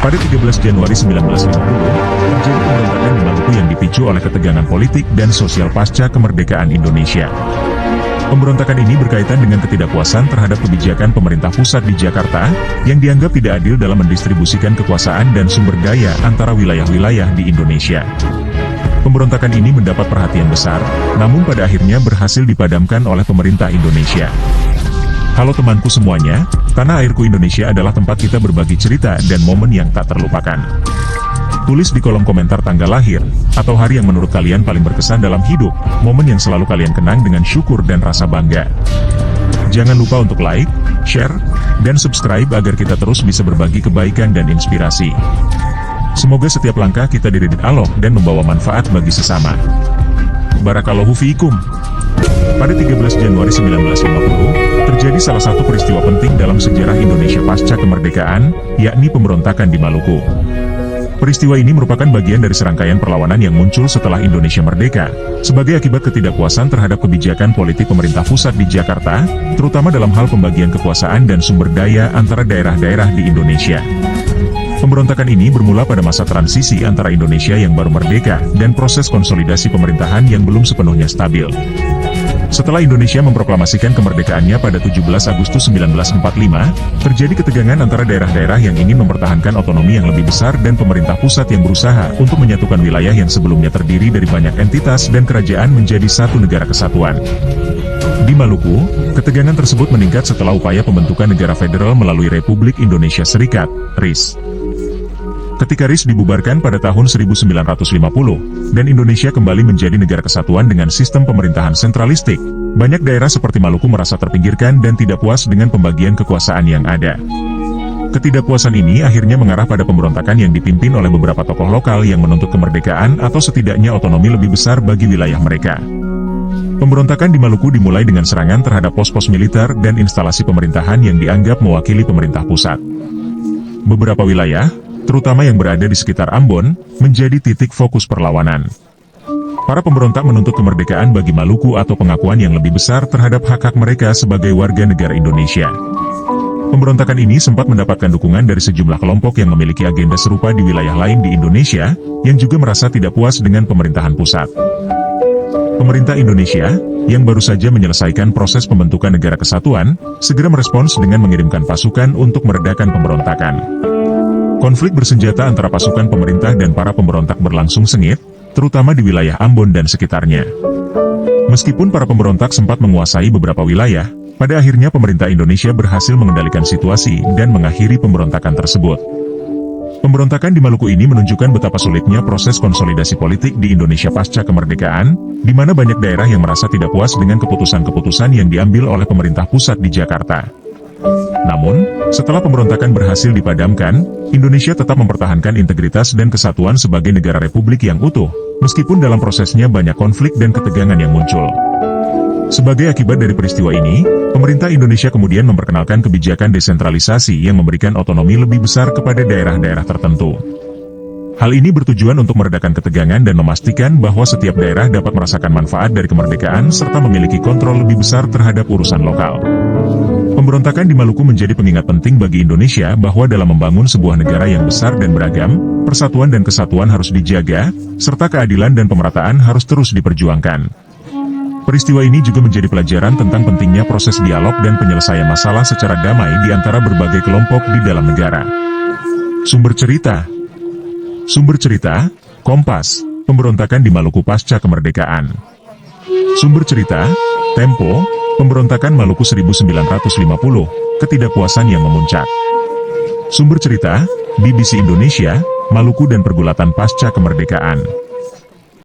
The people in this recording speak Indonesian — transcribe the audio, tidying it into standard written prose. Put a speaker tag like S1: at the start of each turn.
S1: Pada 13 Januari 1950, terjadi pemberontakan di Maluku yang dipicu oleh ketegangan politik dan sosial pasca kemerdekaan Indonesia. Pemberontakan ini berkaitan dengan ketidakpuasan terhadap kebijakan pemerintah pusat di Jakarta, yang dianggap tidak adil dalam mendistribusikan kekuasaan dan sumber daya antara wilayah-wilayah di Indonesia. Pemberontakan ini mendapat perhatian besar, namun pada akhirnya berhasil dipadamkan oleh pemerintah Indonesia. Halo temanku semuanya, Tanah Airku Indonesia adalah tempat kita berbagi cerita dan momen yang tak terlupakan. Tulis di kolom komentar tanggal lahir, atau hari yang menurut kalian paling berkesan dalam hidup, momen yang selalu kalian kenang dengan syukur dan rasa bangga. Jangan lupa untuk like, share, dan subscribe agar kita terus bisa berbagi kebaikan dan inspirasi. Semoga setiap langkah kita diridhoi Allah dan membawa manfaat bagi sesama. Barakallahu fiikum. Pada 13 Januari 1950, terjadi salah satu peristiwa penting dalam sejarah Indonesia pasca kemerdekaan, yakni pemberontakan di Maluku. Peristiwa ini merupakan bagian dari serangkaian perlawanan yang muncul setelah Indonesia merdeka, sebagai akibat ketidakpuasan terhadap kebijakan politik pemerintah pusat di Jakarta, terutama dalam hal pembagian kekuasaan dan sumber daya antara daerah-daerah di Indonesia. Pemberontakan ini bermula pada masa transisi antara Indonesia yang baru merdeka dan proses konsolidasi pemerintahan yang belum sepenuhnya stabil. Setelah Indonesia memproklamasikan kemerdekaannya pada 17 Agustus 1945, terjadi ketegangan antara daerah-daerah yang ingin mempertahankan otonomi yang lebih besar dan pemerintah pusat yang berusaha untuk menyatukan wilayah yang sebelumnya terdiri dari banyak entitas dan kerajaan menjadi satu negara kesatuan. Di Maluku, ketegangan tersebut meningkat setelah upaya pembentukan negara federal melalui Republik Indonesia Serikat, RIS. Ketika RIS dibubarkan pada tahun 1950, dan Indonesia kembali menjadi negara kesatuan dengan sistem pemerintahan sentralistik, banyak daerah seperti Maluku merasa terpinggirkan dan tidak puas dengan pembagian kekuasaan yang ada. Ketidakpuasan ini akhirnya mengarah pada pemberontakan yang dipimpin oleh beberapa tokoh lokal yang menuntut kemerdekaan atau setidaknya otonomi lebih besar bagi wilayah mereka. Pemberontakan di Maluku dimulai dengan serangan terhadap pos-pos militer dan instalasi pemerintahan yang dianggap mewakili pemerintah pusat. Beberapa wilayah, terutama yang berada di sekitar Ambon, menjadi titik fokus perlawanan. Para pemberontak menuntut kemerdekaan bagi Maluku atau pengakuan yang lebih besar terhadap hak-hak mereka sebagai warga negara Indonesia. Pemberontakan ini sempat mendapatkan dukungan dari sejumlah kelompok yang memiliki agenda serupa di wilayah lain di Indonesia, yang juga merasa tidak puas dengan pemerintahan pusat. Pemerintah Indonesia, yang baru saja menyelesaikan proses pembentukan negara kesatuan, segera merespons dengan mengirimkan pasukan untuk meredakan pemberontakan. Konflik bersenjata antara pasukan pemerintah dan para pemberontak berlangsung sengit, terutama di wilayah Ambon dan sekitarnya. Meskipun para pemberontak sempat menguasai beberapa wilayah, pada akhirnya pemerintah Indonesia berhasil mengendalikan situasi dan mengakhiri pemberontakan tersebut. Pemberontakan di Maluku ini menunjukkan betapa sulitnya proses konsolidasi politik di Indonesia pasca kemerdekaan, di mana banyak daerah yang merasa tidak puas dengan keputusan-keputusan yang diambil oleh pemerintah pusat di Jakarta. Namun, setelah pemberontakan berhasil dipadamkan, Indonesia tetap mempertahankan integritas dan kesatuan sebagai negara republik yang utuh, meskipun dalam prosesnya banyak konflik dan ketegangan yang muncul. Sebagai akibat dari peristiwa ini, pemerintah Indonesia kemudian memperkenalkan kebijakan desentralisasi yang memberikan otonomi lebih besar kepada daerah-daerah tertentu. Hal ini bertujuan untuk meredakan ketegangan dan memastikan bahwa setiap daerah dapat merasakan manfaat dari kemerdekaan serta memiliki kontrol lebih besar terhadap urusan lokal. Pemberontakan di Maluku menjadi pengingat penting bagi Indonesia bahwa dalam membangun sebuah negara yang besar dan beragam, persatuan dan kesatuan harus dijaga, serta keadilan dan pemerataan harus terus diperjuangkan. Peristiwa ini juga menjadi pelajaran tentang pentingnya proses dialog dan penyelesaian masalah secara damai di antara berbagai kelompok di dalam negara. Sumber cerita, Kompas, pemberontakan di Maluku pasca kemerdekaan. Sumber cerita, Tempo, pemberontakan Maluku 1950, ketidakpuasan yang memuncak. Sumber cerita, BBC Indonesia, Maluku dan pergulatan pasca kemerdekaan.